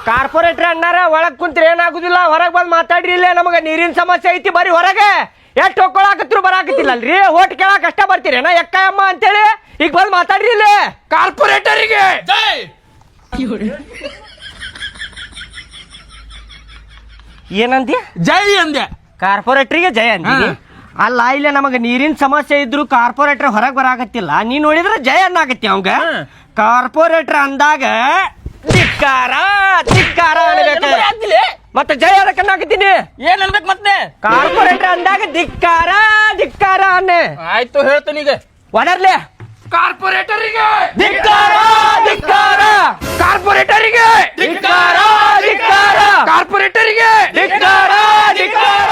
Corporate ಅಣ್ಣಾರ ಒಳಗ್ ಕುಂತ್ರೆ ಏನಾಗುದಿಲ್ಲ, ಹೊರಗ್ ಬಂದ್ ಮಾತಾಡ್ರಿ. ಇಲ್ಲೇ ನಮಗ ನೀರಿನ ಸಮಸ್ಯೆ ಐತಿ, ಬರೀ ಹೊರಗೆ ಎಷ್ಟು ಹೊಕ್ಕೊಳಕತ್ರು ಬರಾಕತ್ತಿಲ್ಲಲ್ರಿ. ಓಟ್ ಕೇಳಕ್ ಅಷ್ಟ ಬರ್ತೀರೇನ ಎಕ್ಕಮ್ಮ ಅಂತೇಳಿ. ಈಗ ಬಂದ್ ಮಾತಾಡ್ರಿ ಇಲ್ಲೇ. ಕಾರ್ಪೊರೇಟರಿಗೆ ಏನಂದಿ? ಜೈ ಅಂದೆ. ಕಾರ್ಪೊರೇಟರ್ಗೆ ಜಯ ಅಂತೀನಿ. ಅಲ್ಲ, ಇಲ್ಲೇ ನಮಗ ನೀರಿನ ಸಮಸ್ಯೆ ಇದ್ರು ಕಾರ್ಪೊರೇಟರ್ ಹೊರಗ್ ಬರಾಕತ್ತಿಲ್ಲ. ನೀ ನೋಡಿದ್ರೆ ಜಯ ಅನ್ನಾಗತ್ತಿ ಅವಂಗ. ಕಾರ್ಪೊರೇಟರ್ ಅಂದಾಗ ಧಿಕ್ಕಾರ ಧಿಕ್ಕಾರ ಅನ್ಬೇಕು. ಮತ್ತೆ ಜಯ ಅದಕ್ಕನ್ನಾಗತ್ತೀನಿ. ಏನ್ ಅನ್ಬೇಕು ಮತ್ತೆ? ಕಾರ್ಪೊರೇಟರ್ ಅಂದಾಗ ಧಿಕ್ಕಾರ ಧಿಕ್ಕಾರ ಅನ್ನೆ. ಆಯ್ತು ಹೇಳ್ತೀನಿ ಈಗ. ಒಡರ್ಲೆ ಕಾರ್ಪೊರೇಟರಿಗೆ ಧಿಕ್ಕಾರ ಧಿಕ್ಕಾರ, ಕಾರ್ಪೊರೇಟರಿಗೆ ಧಿಕ್ಕಾರ ಧಿಕ್ಕಾರ, ಕಾರ್ಪೊರೇಟರಿಗೆ ಧಿಕ್ಕಾರ ಧಿಕ್ಕಾರ.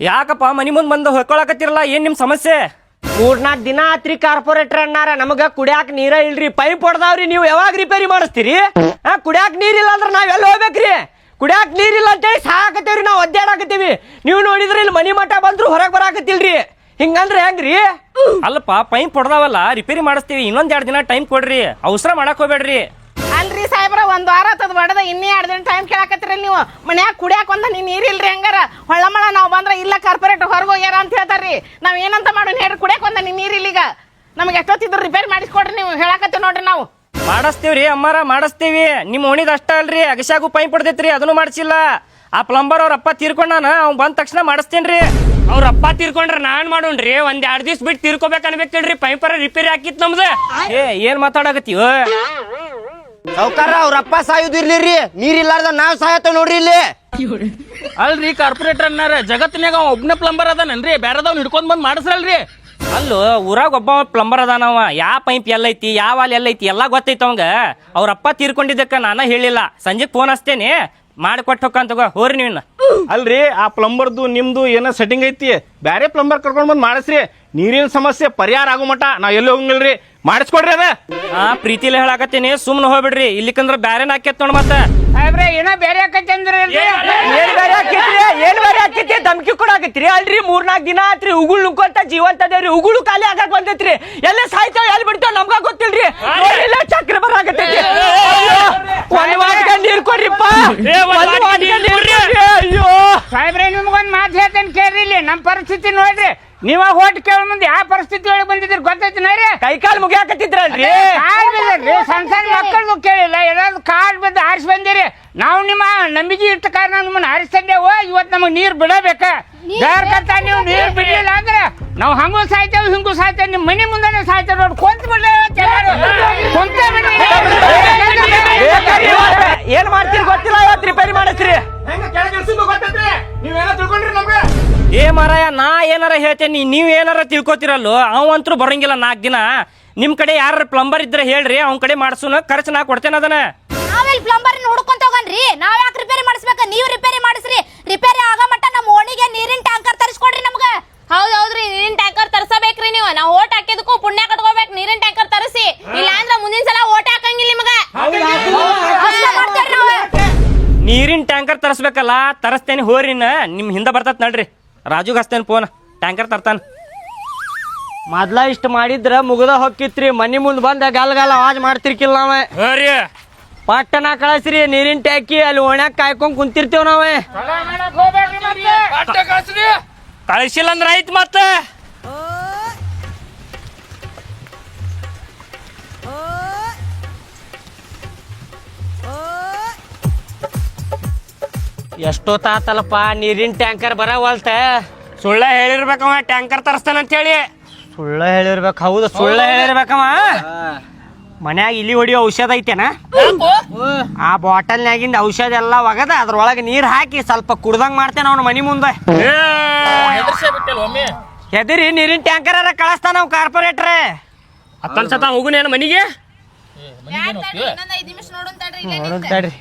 ಯಾಕಪ್ಪ ಮನಿ ಮುಂದ್ ಬಂದು ಹೊಯ್ಕೊಳಕತ್ತಿರಲ್ಲ? ಏನ್ ನಿಮ್ ಸಮಸ್ಯೆ? 3-4 ದಿನ ಆತ್ರಿ ಕಾರ್ಪೊರೇಟರ್ ಅಣ್ಣಾರ ನಮಗ ಕುಡಿಯಾಕ ನೀರ ಇಲ್ರಿ. ಪೈಪ್ ಹೊಡ್ದಾವ್ರಿ. ನೀವು ಯಾವಾಗ ರಿಪೇರಿ ಮಾಡಿಸ್ತೀರಿ? ಕುಡಿಯಾಕ ನೀರಿಲ್ಲ ಅಂದ್ರೆ ನಾವ್ ಎಲ್ಲಿ ಹೋಗ್ಬೇಕ್ರಿ? ಕುಡಿಯಾಕ ನೀರಿಲ್ಲ ಅಂತೇಳಿ ಸಾಕತ್ತೇವ್ರಿ. ನಾವು ಒದ್ದಾಡಕತ್ತೀವಿ. ನೀವು ನೋಡಿದ್ರಿ ಇಲ್ಲಿ ಮನಿ ಮಠ ಬಂದ್ರು ಹೊರಗ್ ಬರಾಕತ್ತಿಲ್ರಿ. ಹಿಂಗಂದ್ರೆ ಹೆಂಗ್ರಿ? ಅಲ್ಲಪ್ಪ ಪೈಪ್ ಹೊಡ್ದಾವಲ್ಲ, ರಿಪೇರಿ ಮಾಡಿಸ್ತೀವಿ. ಇನ್ನೊಂದ್ 2 ದಿನ ಟೈಮ್ ಕೊಡ್ರಿ, ಅವಸರ ಮಾಡಕ್ ಹೋಗ್ಬೇಡ್ರಿ. ಅಲ್ರಿ ಸಾಹೇಬ್ರ, 1 ವಾರ ಆತದ ಬಡದ, ಇನ್ನೇ 2 ದಿನ ಟೈಮ್ ಕೇಳಾಕತ್ತೀರಿ ನೀವು. ಮನ್ಯಾಗ ಕುಡಿಯಾಕ ನೀರಿಲ್ರಿ. ಹಂಗಾರ ಹೊಳ್ಳಮಳ ನಾವ್ ಬಂದ್ರ ಇಲ್ಲ ಕಾರ್ಪೊರೇಟರ್ ಹೊರಗೆ ಹೋಗ್ಯಾರ ಅಂತ ಹೇಳ್ತಾರ್ರಿ. ನಾವ್ ಏನಂತ ಮಾಡೋಣ ಹೇಳ್ರಿ? ಕುಡಿಯಾಕ ನೀರಿಲ್ಲ. ಈಗ ನಮ್ಗೆ ಎಷ್ಟೊತ್ತಿದ್ರು ರಿಪೇರಿ ಮಾಡಿಸ್ಕೊಡ್ರಿ. ನೀವು ಹೇಳಾಕತ್ತೀವಿ ನೋಡ್ರಿ. ನಾವು ಮಾಡಿಸ್ತೀವ್ರಿ ಅಮ್ಮಾರ, ಮಾಡಿಸ್ತೀವಿ. ನಿಮ್ ಓಣಿದ ಅಷ್ಟ ಅಲ್ರಿ, ಅಗಶ್ಯಾಗೂ ಪೈಪ್ ಹೊಡ್ದೈತ್ರಿ, ಅದನ್ನು ಮಾಡಿಸಿಲ್ಲ. ಆ ಪ್ಲಂಬರ್ ಅವ್ರ ಅಪ್ಪ ತೀರ್ಕೊಂಡಾನ, ಅವ್ನ್ ಬಂದ ತಕ್ಷಣ ಮಾಡಿಸ್ತೇನ್ರಿ. ಅವ್ರ ಅಪ್ಪ ತೀರ್ಕೊಂಡ್ರ ನಾನ್ ಮಾಡೋಣ್ರಿ? 1-2 ದಿವ್ಸ ಬಿಟ್ಟು ತೀರ್ಕೋಬೇಕು ಅನ್ಬೇಕಲ್ರಿ. ಪೈಪರ ರಿಪೇರಿ ಹಾಕಿತ್ ನಮ್ದು. ಏನ್ ಮಾತಾಡಕತ್ತೀವ? ಸೌಕಾರ ಅವ್ರಪ್ಪ ಸಾಯುದಿರ್ಲಿರಿ. ನೀರಿಲ್ಲಾರ್ದ ನಾವ್ ಸಾಯತ್ತ ನೋಡ್ರಿ ಇಲ್ಲಿ. ಅಲ್ರಿ ಕಾರ್ಪೊರೇಟರ್ ಅನ್ನಾರ ಜಗತ್ತಿನಾಗ ಒಬ್ನೇ ಪ್ಲಂಬರ್ ಅದಾನನ್ರಿ, ಬ್ಯಾರದವ್ನ ಹಿಡ್ಕೊಂಡ್ ಬಂದ್ ಮಾಡಿಸ್ರಲ್ರಿ. ಅಲ್ಲೋ ಊರಾಗ ಒಬ್ಬ ಪ್ಲಂಬರ್ ಅದಾನವ. ಯಾವ ಪೈಪ್ ಎಲ್ಲೈತಿ, ಯಾವ ವಾಲ್ ಎಲ್ಲೈತಿ ಎಲ್ಲ ಗೊತ್ತೈತಿ ಅವಂಗ. ಅವ್ರಪ್ಪ ತೀರ್ಕೊಂಡಿದ್ದಕ್ಕ ನಾನ ಹೇಳಿಲ್ಲ. ಸಂಜೆಗ್ ಫೋನ್ ಹಚ್ತೇನೆ, ಮಾಡಿಕೊಟ್ಟು ಹೋಗಂತ ಹೋರಿ ನೀವನ್ನ. ಅಲ್ರಿ ಆ ಪ್ಲಂಬರ್ದು ನಿಮ್ದು ಏನೋ ಸೆಟ್ಟಿಂಗ್ ಐತಿ, ಬ್ಯಾರೆ ಪ್ಲಂಬರ್ ಕರ್ಕೊಂಡ್ ಬಂದ್ ಮಾಡಿಸ್ರಿ. ನೀರಿನ ಸಮಸ್ಯೆ ಪರಿಹಾರ ಆಗೋ ಮಟ ನಾವ್ ಎಲ್ಲಿ ಹೋಗಂಗಿಲ್ರಿ, ಮಾಡಿಸ್ಕೊಡ್ರಿ ಅದ. ಪ್ರೀತಿಲಿ ಹೇಳಾಕತ್ತೀನಿ, ಸುಮ್ನ ಹೋಗ್ಬಿಡ್ರಿ. ಇಲ್ಲಿಕಂದ್ರ ಬ್ಯಾರೆ ಹಾಕೇತ್ ನೋಡ್. ಮತ್ತೆ ಸಾಹೇಬ್ರೆ ಏನೋ ಬೇರೆ ಆಕೈತಿ ಅಂದ್ರಿ. ಏನ್ ಬೇರೆ ಹಾಕಿತ್ರಿ? ಏನ್ ಬೇರೆ ಹಾಕಿತ್ರಿ? ಧಮ್ಕಿ ಕೊಡಾಕತ್ರಿ ಅಲ್ರಿ. 3-4 ದಿನ ಆತ್ರಿ. ಉಗುಳ್ ನುಂಕೊಂತ ಜೀವಂತ ಅದೇವ್ರಿ. ಉಗುಳು ಖಾಲಿ ಆಗಕ್ ಬಂದೈತ್ರಿ. ಎಲ್ಲ ಸಾಯ್ತಾವ, ಎಲ್ಲಿ ಬಿಡ್ತಾವ ನಮ್ಗ ಗೊತ್ತಿಲ್ರಿ. ಚಕ್ರ ಬರಾಕತ್ತೈತಿ. ಒಂದ್ ವಾಟ್ಕ ನೀರ್ ಕೊಡ್ರಿಪ್ಪ. ಅಯ್ಯೋ ಸಾಹೇಬ್ರೆ ನಿಮ್ಗೊಂದ್ ಮಾತು ಹೇಳ್ತೇನೆ ಕೇಳ್ರಿ. ಇಲ್ಲಿ ನಮ್ ಪರಿಸ್ಥಿತಿ ನೋಡ್ರಿ. ನೀವ ಹೋಟ್ ಕೇಳ ಮುಂದೆ ಯಾವ ಪರಿಸ್ಥಿತಿ ಒಳಗೆ ಬಂದಿದ್ರಿ ಗೊತ್ತೈತಿ ನೋಡ್ರಿ. ಕೈಕಾಲ್ ಮುಗಿಯಾಕತ್ತಿದ್ರಲ್ರಿ. ಕಾಲ್ ಬಿದ್ರಿ. ಸಣ್ಣ ಸಣ್ಣ ಮಕ್ಕಳದು ಕೇಳಿಲ್ಲ, ಏನಾದ್ರು ಕಾಲ್ ಬಿದ್ದು ಆರಿಸಿ ಬಂದಿರಿ. ನಾವು ನಿಮ್ಮ ನಂಬಿಕೆ ಇಟ್ಟ ಕಾರಣ ನಿಮ್ಮನ್ನ ಆರಿಸ್ತೇವೆ. ಇವತ್ತು ನಮಗ್ ನೀರ್ ಬಿಡಬೇಕ. ಬೇರ್ಕಂತ ನೀವು ನೀರ್ ಬಿಡ್ಲಿಲ್ಲ ಅಂದ್ರೆ ನಾವು ಹಂಗೂ ಸಾಯ್ತೇವೆ, ಹಿಂಗೂ ಸಾಯ್ತೇವೆ. ನಿಮ್ ಮನಿ ಮುಂದೆ ಸಾಯ್ತೇವೆ ನೋಡಿ. ಕುಂತ ಬಿಡ್ಲಿ, ಕುಂತ ಬಿಡ್ರಿ. ಏನ್ ಮಾಡ್ತೀರಿ ಗೊತ್ತಿಲ್ಲ. ಇವತ್ತು ರಿಪೇರಿ ಮಾಡಿಸ್ರಿ. ನೀವೇನೋ ತಿಳ್ಕೊಂಡ್ರಿ ನಮ್ಗೆ. ಏ ಮಾರಾಯ, ನಾ ಏನಾರ ಹೇಳ್ತೇನಿ, ನೀವ್ ಏನಾರ ತಿಳ್ಕೊತಿರಲ್ಲೋ. ಅವಂತರೂ ಬರಂಗಿಲ್ಲ 4 ದಿನ. ನಿಮ್ ಕಡೆ ಯಾರ ಪ್ಲಂಬರ್ ಇದ್ರೆ ಹೇಳ್ರಿ, ಅವ್ನ ಕಡೆ ಮಾಡ್ಸೋನ, ಖರ್ಚು ನಾ ಕೊಡ್ತೇನೆ ಅದನ್ನ. ನಾವೆಲ್ಲಿ ಪ್ಲಂಬರ್ ಹುಡ್ಕೊಂತ ಹೋಗನ್ರಿ? ನಾವ್ ಯಾಕೆ ರಿಪೇರಿ ಮಾಡಿಸ್ಬೇಕ? ನೀವ್ ರಿಪೇರಿ ಮಾಡಿಸ್ರಿ. ರಿಪೇರಿ ಆಗ ಮಟ್ಟ ನಮ್ಮ ಓಣಿಗೆ ನೀರಿನ ಟ್ಯಾಂಕರ್ ತರಿಸ್ಕೊಡ್ರಿ ನಮ್ಗ. ಹೌದೌದ್ರಿ, ನೀರಿನ ಟ್ಯಾಂಕರ್ ತರ್ಸಬೇಕ್ರಿ. ನೀವು ನಾವು ಓಟ್ ಹಾಕಿದಕ್ಕೂ ಪುಣ್ಯ ಕಟ್ಕೋಬೇಕು. ನೀರಿನ ಟ್ಯಾಂಕರ್ ತರಿಸಿ, ಇಲ್ಲ ಅಂದ್ರ ಮುಂದಿನ ಸಲ ಓಟ್ ಹಾಕಂಗಿಲ್ಲ ನಿಮ್ಗ. ನೀರಿನ ಟ್ಯಾಂಕರ್ ತರಿಸ್ಬೇಕಲ್ಲ, ತರಿಸ್ತೇನೆ ಹೋರಿನ. ನಿಮ್ ಹಿಂದೆ ಬರ್ತತ್ ನಡ್ರಿ. ರಾಜುಗ್ ಹಚ್ತೇನೆ ಫೋನ್, ಟ್ಯಾಂಕರ್ ತರ್ತಾನ. ಮೊದ್ಲ ಇಷ್ಟ ಮಾಡಿದ್ರ ಮುಗದ ಹೊಕ್ಕಿತ್ರಿ. ಮನಿ ಮುಂದ್ ಬಂದ ಗಲ್ಗಲ್ ಆವಾಜ್ ಮಾಡ್ತಿರ್ಕಿಲ್ಲ ನಾವೇ. ಪಟ್ಟಣ ಕಳಿಸ್ರಿ ನೀರಿನ ಟ್ಯಾಂಕಿ. ಅಲ್ಲಿ ಒಣಕ್ ಕಾಯ್ಕೊಂಡ್ ಕುಂತಿರ್ತೇವ್ ನಾವೇ. ಕಳಿಸಿಲ್ಲ ಅಂದ್ರ ಆಯ್ತು. ಮತ್ತ ಎಷ್ಟೊತ್ತಾತಲ್ಲಪ್ಪ ನೀರಿನ ಟ್ಯಾಂಕರ್ ಬರವಲ್ತ. ಸುಳ್ಳ ಹೇಳಿರ್ಬೇಕವ ಟ್ಯಾಂಕರ್ ತರಿಸ್ತಾನಂತ ಹೇಳಿ. ಸುಳ್ಳ ಹೇಳಿರ್ಬೇಕು. ಹೌದು, ಸುಳ್ಳ ಹೇಳಿರ್ಬೇಕವ. ಮನ್ಯಾಗ ಇಲಿ ಹೊಡಿಯೋ ಔಷಧ ಐತೆನ? ಆ ಬಾಟಲ್ನ್ಯಾಗಿಂದ ಔಷಧ ಎಲ್ಲ ಒಗದ ಅದ್ರೊಳಗೆ ನೀರ್ ಹಾಕಿ ಸ್ವಲ್ಪ ಕುಡ್ದಂಗ್ ಮಾಡ್ತೇನೆ ಅವ್ನ ಮನಿ ಮುಂದೆ. ಹೆದರಿ ನೀರಿನ ಟ್ಯಾಂಕರ್ ಕಳಿಸ್ತಾನ ನಾವು ಕಾರ್ಪೊರೇಟರ್. ಹತ್ತೊಂದ್ಸತ ಹೋಗುನೇನು ಮನಿಗೆ? 5 ನಿಮಿಷ ನೋಡೋಣ ತಡ್ರಿ.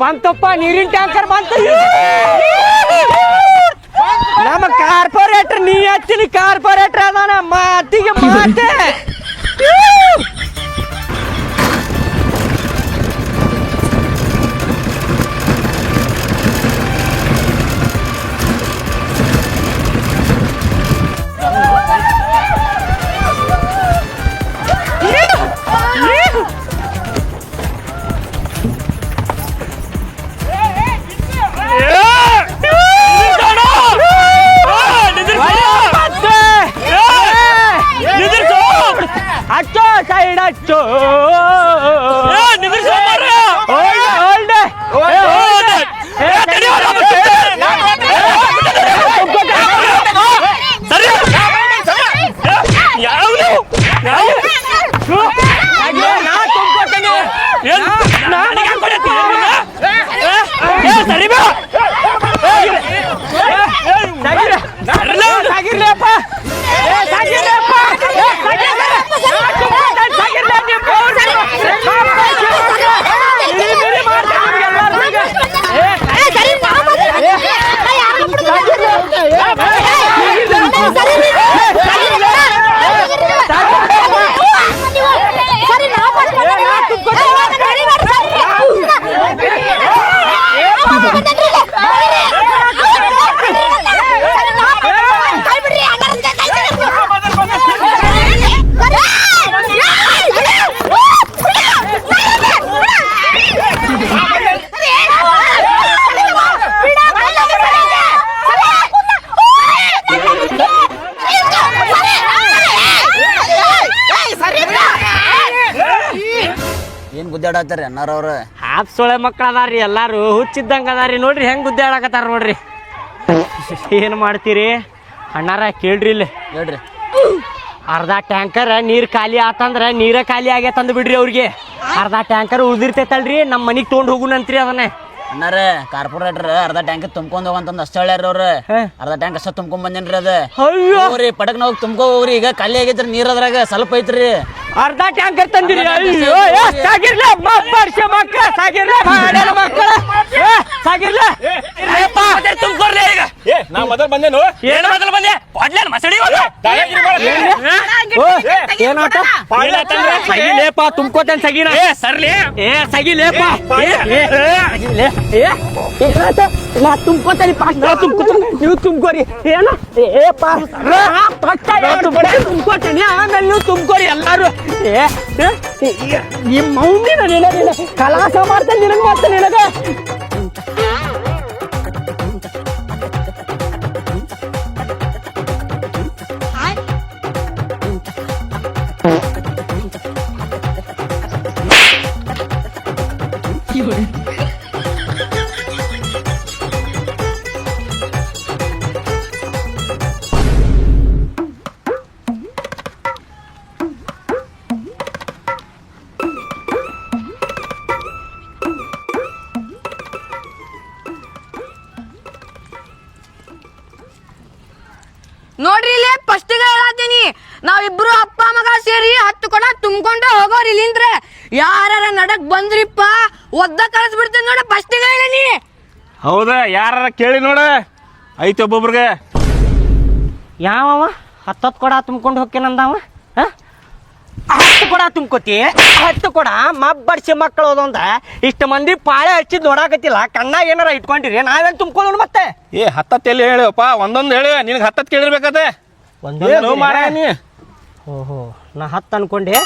ಬಂತಪ್ಪ ನೀರಿನ ಟ್ಯಾಂಕರ್ ಬಂತ. ಮಾತಿನ ಕಾರ್ಪೊರೇಟರ್ ಅದಾನ ಮಾತಿಗೆ ಮಾತೆ ಅಚ್ಚೋ ಸೈಡ್ ಅಚ್ಚೋ ಏನ್ ಗುದ್ದಾಡತ್ತಾರ ಅಣ್ಣಾರವ್ರ ಹಾಪ್ ಸೊಳೆ ಮಕ್ಳು ಅದಾರಿ ಎಲ್ಲಾರು ಹುಚ್ಚಿದ್ದಂಗ ಅದಾರಿ ನೋಡ್ರಿ ಹೆಂಗ್ ಗುದ್ದಾಡಕತ್ತಾರ ನೋಡ್ರಿ ಏನ್ ಮಾಡ್ತೀರಿ ಅಣ್ಣಾರ ಕೇಳ್ರಿ ಇಲ್ಲಿ ಹೇಳ್ರಿ ಅರ್ಧ ಟ್ಯಾಂಕರ್ ನೀರ್ ಖಾಲಿ ಆತಂದ್ರ ನೀರ ಖಾಲಿ ಆಗೇ ತಂದು ಬಿಡ್ರಿ ಅವ್ರಿಗೆ ಅರ್ಧ ಟ್ಯಾಂಕರ್ ಉಳ್ದಿರ್ತೈತಲ್ರಿ ನಮ್ಮ ಮನಿಗ್ ತೊಗೊಂಡ್ ಹೋಗುನಂತ್ರಿ ಅದನ್ನೇ ಅಣ್ಣಾರ ಕಾರ್ಪೊರೇಟರ್ ಅರ್ಧ ಟ್ಯಾಂಕ್ ತುಂಬ್ಕೊಂಡ್ ಹೋಗಂತಂದ್ ಅಷ್ಟ ಹೇಳ್ಯಾರ ಅವ್ರ ಅರ್ಧ ಟ್ಯಾಂಕ್ ಅಷ್ಟ ತುಂಬ್ಕೊಂಡ್ ಬಂದೇನ್ರಿ ಅದ ಅಯ್ಯೋ ಹೋಗ್ರಿ ಪಟಕ್ನ ಹೋಗಿ ತುಂಬ್ಕೋ ಹೋಗ್ರಿ ಈಗ ಖಾಲಿ ಆಗೈತ್ರಿ ನೀರ್ ಅದ್ರಾಗ ಸ್ವಲ್ಪ ಐತ್ರಿ ಅರ್ಧ ಟ್ಯಾಂಕರ್ ತಂದಿರಿ ಅಯ್ಯೋ ಸಾಗಿರ್ಲ ವರ್ಷ ಮಕ್ಕಳ ಸಾಗಿರ್ಲ ಮಾಡ್ಯಾರ ಮಕ್ಕಳ ಸಾಗಿರ್ಲ ತುಂಬ್ಕೊರ್ಲಿ ಈಗ ನಾ ಮೊದಲು ಬಂದೇನು ಏನು ಮೊದಲು ಬಂದೆ ಕೊಡ್ಲೇನ್ ಮಸಡಿ ಏನಾಟ ಸಗಿಲೇಪ ತುಂಬ್ಕೋತೇನ್ ಸಗಿನ ಸರ್ಲಿ ಏ ಸಗಿಲೇಪ ನಾ ತುಂಬ್ಕೋತೇನೆ ನೀವು ತುಂಬ್ಕೋರಿ ಏನ ತುಂಬ್ಕೋತೇನೆ ಆಮೇಲೆ ನೀವು ತುಂಬ್ಕೋರಿ ಎಲ್ಲಾರು ಈ ಮೌನಿನ ನಿನಗ ಕಲಾಸ ಮಾಡ್ತೇನೆ ನಿನಗ ಮಾಡ್ತೇನೆ ನಿನಗ ನೋಡ್ರಿ ಇಲ್ಲಿ ಫಸ್ಟ್ ಹೇಳತ್ತೀನಿ ನಾವಿಬ್ರು ಅಪ್ಪ ಮಗ ಸೇರಿ 10 ಕೊಡ ತುಂಬ್ಕೊಂಡೆ ಹೋಗೋರಿ ಇಲ್ಲಿಂದ್ರೆ ಯಾರ ನಡಕ್ ಬಂದ್ರಿಪ್ಪ ಒದ್ದ ಕಳಿಸ್ಬಿಡ್ತೀನಿ ನೋಡ ಫಸ್ಟ್ ಹೇಳನಿ ಹೌದಾ ಯಾರ ಕೇಳಿ ನೋಡ ಐತಿ ಒಬ್ಬೊಬ್ರಿಗೆ ಯಾವವ 10 ಕೊಡ ತುಂಬ್ಕೊಂಡು ಹೋಗ್ಕೇನಂದವ 10 ಕೊಡ ತುಂಬ್ಕೋತಿ 10 ಕೊಡ ಮಬ್ಬರ್ಸಿ ಮಕ್ಕಳು ಹೋದಂದ ಇಷ್ಟು ಮಂದಿ ಪಾಳೆ ಹಚ್ಚಿದ್ ನೋಡಾಕತ್ತಿಲ್ಲ ಕಣ್ಣ ಏನಾರ ಇಟ್ಕೊಂಡಿರಿ ನಾವೇನ್ ತುಂಬ್ಕೊಳ್ಳೋಣ ಮತ್ತೆ ಏ 10 ಎಲ್ಲಿ ಹೇಳಿವಪ್ಪ ಒಂದೊಂದು ಹೇಳಿ ನಿನಗೆ 10 ಕೇಳಿರ್ಬೇಕತೆ ಏನು ಮಾರ ನೀ ಓಹೋ ನಾ 10 ಅನ್ಕೊಂಡೆ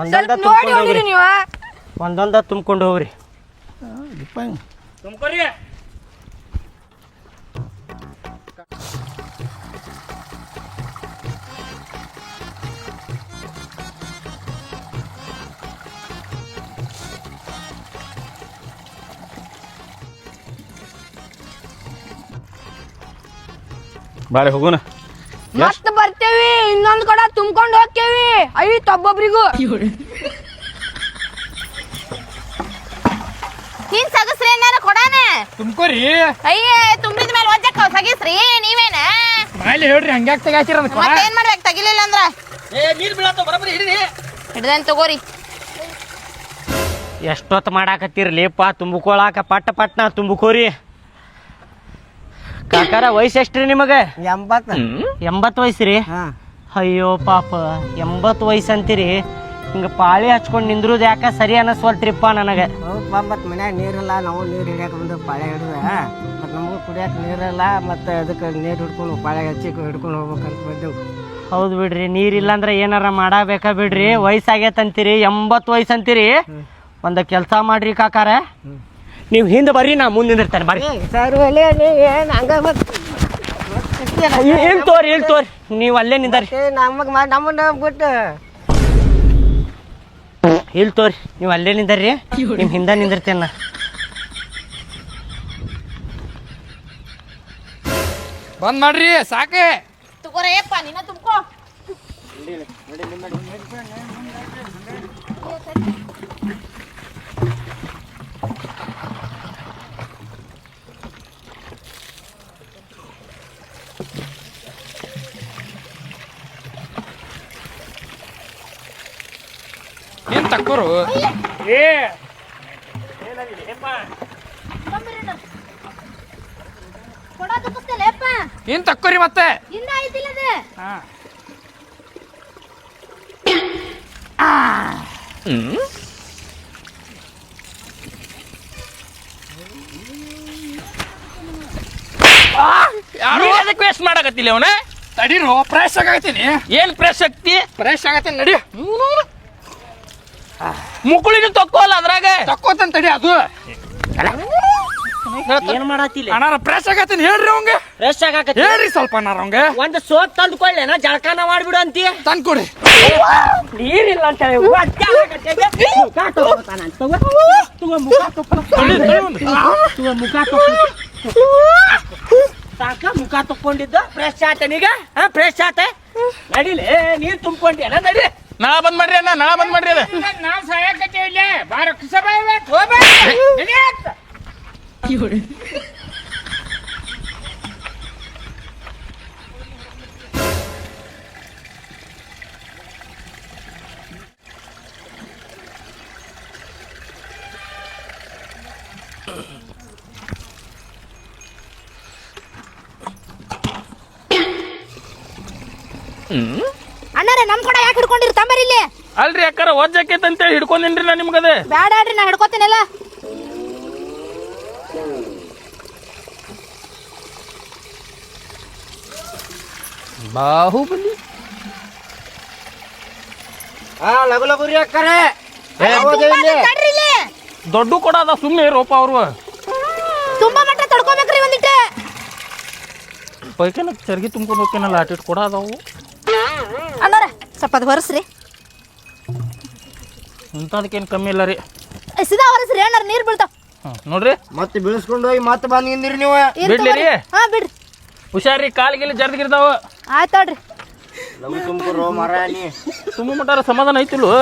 ಒಂದೊಂದ ನೋಡಿ ತುಂಬ್ಕೊಂಡು ಹೋಗಿರಿ ಹೋಗ್ರಿ ನೀವು ಒಂದೊಂದ ತುಂಬ್ಕೊಂಡು ಹೋಗ್ರಿ ತುಂಬ್ಕೊರಿ ಬಾರಿ ಹೋಗೋಣ ಮತ್ತ ಬರ್ತೇವಿ ಇನ್ನೊಂದ್ ಕಡೆ ತುಂಬ್ಕೊಂಡ್ ಹೋಗ್ತೇವಿ ಐತ್ ಒಬ್ಬೊಬ್ರಿಗೂ ನೀನ್ ಸಗಸ್ರಿ ಏನಾರ ಕೊಡಾನ ತುಂಬ್ಕೋರಿ ಅಯ್ಯೇ ತುಂಬಿದ ಮೇಲೆ ಒಜ್ಜಕ್ಕ ಸಗಿಸ್ರಿ ನೀವೇನ ಬಾಯಲ್ಲಿ ಹೇಳ್ರಿ ಹಂಗ್ಯಾಕ್ ತೆಗಾಚಿರ ಮತ್ತೇನ್ ಮಾಡ್ಬೇಕು ತಗಿಲಿಲ್ಲ ಅಂದ್ರ ನೀರ್ ಬೀಳತ್ತ ಬರಬರಿ ಹಿಡಿರಿ ಹಿಡ್ದೇನ್ ತಗೋರಿ ಎಷ್ಟೊತ್ತು ಮಾಡಾಕತ್ತಿರ್ಲಿಪ್ಪ ತುಂಬಿಕೊಳಾಕ ಪಟ್ಟ ಪಟ್ನ ತುಂಬಿಕೋರಿ ಕಾಕಾರ ವಯಸ್ಸು ಎಷ್ಟ್ರಿ ನಿಮಗೆ? 80 ವಯಸ್ಸ್ರಿ? ಅಯ್ಯೋ ಪಾಪ 80 ವಯಸ್ಸು ಅಂತೀರಿ, ಹಿಂಗ ಪಾಳಿ ಹಚ್ಕೊಂಡ್ ನಿಂದ್ರುದ್ ಯಾಕ ಸರಿ ಅನಸ್ವಲ್ತ್ರಿಪ್ಪ ನನಗೆ. ಮತ್ ಮನ್ಯಾಗ ನೀರಿಲ್ಲ, ನಾವು ನೀರ್ ಹಿಡಿಯಾಕ ಬಂದು ಪಾಳೆ ಹಿಡಿದ ಮತ್ ನಮಗೂ ಕುಡಿಯಾಕ ನೀರಿಲ್ಲ, ಮತ್ತೆ ಅದಕ್ಕೆ ನೀರ್ ಹಿಡ್ಕೊಂಡು ಪಾಳೆ ಹಚ್ಚಿ ಹಿಡ್ಕೊಂಡು ಹೋಗ್ಬೇಕಂತ ಬಂದೆವು. ಹೌದು ಬಿಡ್ರಿ, ನೀರಿಲ್ಲ ಅಂದ್ರೆ ಏನಾರ ಮಾಡಾಬೇಕಾ ಬಿಡ್ರಿ. ವಯಸ್ಸಾಗೈತಂತೀರಿ, 80 ವಯಸ್ಸು ಅಂತೀರಿ. ಒಂದ ಕೆಲಸ ಮಾಡ್ರಿ ಕಾಕಾರ, ನೀವು ಹಿಂದೆ ಬರ್ರಿ, ನಾ ಮುಂದೆ ನಿಂದಿರ್ತಾನೆ ಬರ್ರಿ. ಸರ್ ಏನ್ ಹಂಗ ಏನ್ ತೋರಿ ನೀವು ಅಲ್ಲೇ ನಿಂದರಿ. ನಮ್ಮನ್ನ ಬಿಟ್ಟು ಇಲ್ಲಿ ತೋರಿ, ನೀವು ಅಲ್ಲೇ ನಿಂದರ್ರಿ, ನಿಮ್ ಹಿಂದ ನಿಂದಿರ್ತೇನ. ಬಂದ್ ಮಾಡ್ರಿ ಸಾಕೆ. ತಗೋರಯ್ಯಪ್ಪ ನೀನ ತುಂಬ್ಕೋ. ಏನ್ ತಕ್ಕೋರು? ಏನ್ ತಕ್ಕೋರಿ ಮತ್ತೆ? ಇನ್ನ ಐತಿಲ್ಲ ಅದು. ಯಾರು ಅದಕ್ಕೆ ವೇಸ್ಟ್ ಮಾಡಕತ್ತಿಲ್ಲ ಅವನ. ತಡೀರು, ಫ್ರೆಶ್ ಆಗತ್ತೀನಿ. ಏನ್ ಫ್ರೆಶ್ ಶಕ್ತಿ? ಫ್ರೆಶ್ ಆಗತ್ತೀನಿ ನಡಿ. ಮುಕುಳಿನ ತಕ್ಕೋಲ್ಲ ಅದ್ರಾಗ. ತಕ್ಕೋತನ್ ತಡಿ ಅದು. ಏನ್ ಮಾಡತ್ತಿಲ್ಲ? ಅಣ್ಣಾರ ಫ್ರೆಶ್ ಆಗತ್ತೀನಿ ಹೇಳ್ರಿ ಅವಂಗೆ. ಫ್ರೆಶ್ ಆಗಾಕತ್ತಿ? ಹೇಳ್ರಿ ಸ್ವಲ್ಪ ಅಣ್ಣಾರ ಅವಂಗೆ. ಒಂದು ಸೋಪ್ ತಂದ್ಕೊಳ್ಳೇನ, ಜಳಕಾನ ಮಾಡ್ಬಿಡು ಅಂತೀಯ. ತಂದ್ಕೊಡಿ. ನೀರಿಲ್ಲ ಅಂತ ಹೇಳಿ ಸಾಕ ಮುಖ ತಕ್ಕೊಂಡಿದ್ದ ಫ್ರೆಶ್ ಆತನೀಗ. ಫ್ರೆಶ್ ಆತ, ನಡಿಲೆ ನೀರ್ ತುಂಬ್ಕೊಂಡೇನ, ನಡಿ. ನಾಳೆ ಬಂದ್ ಮಾಡ್ರಿ ಅಣ್ಣ, ನಾಳೆ ಬಂದ್ ಮಾಡ್ರಿ ಅದ. ನಾವು ಸಾಯಕತ್ತೇವಿಲ್ಲ, ಬಾರ ಕುಸಬಾಯಿ ಅಣ್ಣಾರ ನಮ್ ಕೂಡ ಯಾಕೆ ಹಿಡ್ಕೊಂಡಿರಿ? ತಂಬರಿ ಇಲ್ಲಿ. ಅಲ್ರಿ ಅಕ್ಕಾರ ಒಜ್ಜಾಕೈತೆ ಅಂತೇಳಿ ಹಿಡ್ಕೊಂಡೇನ್ರಿ ನಾ ನಿಮ್ಗದ. ಬ್ಯಾಡ ಆಡ್ರಿ, ನಾ ಹಿಡ್ಕೊತೀನಲ್ಲ. ಬಾಹುಬಲಿ ಲಘು ಲಘು ರೀ ಅಕ್ಕರೆ. ತಡ್ರಿ ಇಲ್ಲಿ. ದೊಡ್ಡ ಕೊಡ ಅದ, ಸುಮ್ಮನೆ ರೋಪ ಅವ್ರು. ತುಂಬಾ ಮಟ್ಟ ತಡ್ಕೋಬೇಕ್ರಿ ಒಂದಿಟ್ಟು. ಪೈಕನ ಚರ್ಗಿ ತುಂಬ್ಕೊಂಡು ಹೋಗ್ತೇನಲ್ಲ, ಆಟಿಟ್ ಕೊಡ ಅದಾವು. ಅಣ್ಣಾರ ಸ್ವಲ್ಪ ಅದು ಹೊರಸ್ರಿ. ಇಂಥದಕ್ಕೇನು ಕಮ್ಮಿ ಇಲ್ಲ ರೀ. ಸಿದಾ ಹೊರಸ್ರಿ, ಅಣ್ಣಾರ ನೀರ್ ಬೀಳ್ತಾವ. ನೋಡ್ರಿ ಮತ್ತೆ ಬೀಳಿಸ್ಕೊಂಡು ಹೋಗಿ ಮತ್ತೆ ಬಂದ್ ನಿಂದಿರಿ ನೀವು. ಬಿಡ್ಲಿ ರೀ. ಹಾ ಬಿಡ್ರಿ. ಹುಷಾರಿ, ಕಾಲಿಗೆಲ್ಲಿ ಜರ್ದಿಗಿರ್ತಾವ. ಆಯ್ತಾಡ್ರಿ. ಲಘು ತುಂಬ್ಕೊರೋ ಮರ ನೀ. ತುಂಬ ಮಟ್ಟಾರ ಸಮಾಧಾನ ಐತಿಲ್ವ?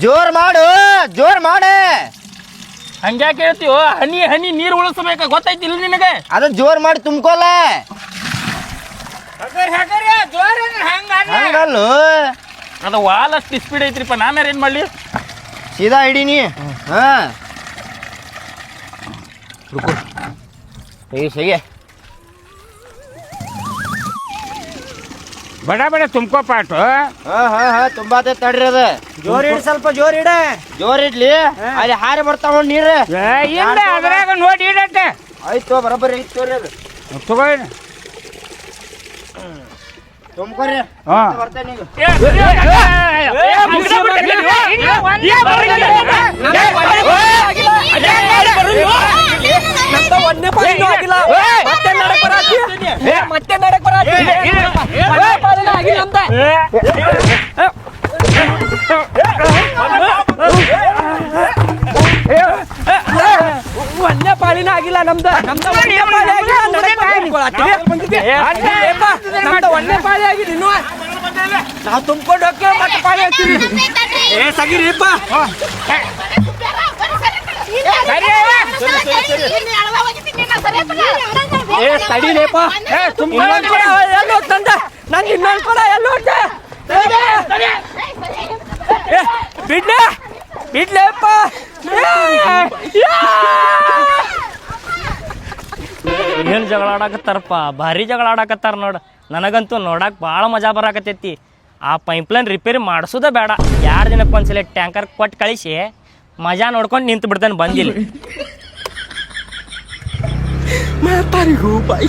ಜೋರ್ ಮಾಡು, ಜೋರ್ ಮಾಡು. ಹಂಗ್ಯಾಕೆ ಹೇಳ್ತೀವೋ? ಹನಿ ಹನಿ ನೀರು ಉಳಿಸ್ಬೇಕ, ಗೊತ್ತೈತಿಲ್ಲ ನಿನಗೆ? ಅದು ಜೋರ್ ಮಾಡಿ ತುಂಬ್ಕೊಲ್ಲ. ಹಂಗಲ್ಲು, ಅದು ವಾಲ್ ಅಷ್ಟು ಸ್ಪೀಡ್ ಐತ್ರಿಪ್ಪ, ನಾನು ಏನ್ ಮಾಡ್ಲಿ? ಸೀದಾ ಹಿಡೀನಿ. ಹಾ ಸರಿ. ಬಡ ಬಡ ತುಂಬ್ಕೋ ಪಾಟು. ಹಾ ತುಂಬಾತೆ ತಡ್ರಿ ಅದ. ಜೋರ್ ಇಡ್, ಸ್ವಲ್ಪ ಜೋರ್ ಇಡ. ಜೋರ್ ಇಡ್ಲಿ, ಅಲ್ಲಿ ಹಾರಿ ಬರ್ತಾವ ನೀರು. ಇಲ್ಲ ಅದ್ರಾಗ ನೋಡಿ ಇಡತ್ತೆ. ಆಯ್ತು, ಬರೋಬ್ಬರಿ ಐತ್ ತೋರಿ ಅದು. ತಗೋಯ್ನ ತುಂಬ್ಕೊರಿ, ಹಾ ಬರ್ತೇನೆ ಈಗ. ಒಂದೇ ಪಾಲಿನೂ ಆಗಿಲ್ಲ, ಮತ್ತೆ ನಡಕ್ ಬರಾತಿ. ಮತ್ತೆ ನಡಕ್ ಬರಾತಿ. ಒಂದೇ ಪಾಲಿನೂ ಆಗಿಲ್ಲ ಅಂತ. ಒಂದೇ ಪಾಲಿನ ಆಗಿಲ್ಲ ನಮ್ದು. ಒಂದೇ ಪಾಳಿ ಆಗಿಲ್ಲ ಇನ್ನು. ನಾವು ತುಂಬ್ಕೊಂಡು ಹೋಗ್ತೇವೆ, ಮತ್ತೆ ಪಾಳಿ ಹಾಕ್ತೀವಿ. ಸಗಿರಿಪ್ಪ. ತಡಿಲೇಪ. ನಂಗೆ ಇನ್ನೊಂದು ಕೊಡ, ಎಲ್ಲೋ ಬಿಡ್ಲೇಪ್ಪ ಏನ್ ಜಗಳ ಆಡಾಕತ್ತಾರಪ್ಪ, ಭಾರಿ ಜಗಳ ಆಡಾಕತ್ತಾರ ನೋಡ. ನನಗಂತೂ ನೋಡಕ್ ಭಾಳ ಮಜಾ ಬರಾಕತ್ತೈತಿ. ಆ ಪೈಪ್ಲೈನ್ ರಿಪೇರಿ ಮಾಡಿಸೋದ ಬೇಡ, 2 ದಿನಕ್ಕೆ ಒಂದ್ಸಲ ಟ್ಯಾಂಕರ್ ಕೊಟ್ಟು ಕಳಿಸಿ ಮಜಾ ನೋಡ್ಕೊಂಡು ನಿಂತು ಬಿಡ್ತಾನೆ ಬಂದಿಲ್ಲ. ಮಾತಾರಿಗೂ ಬಾಯ್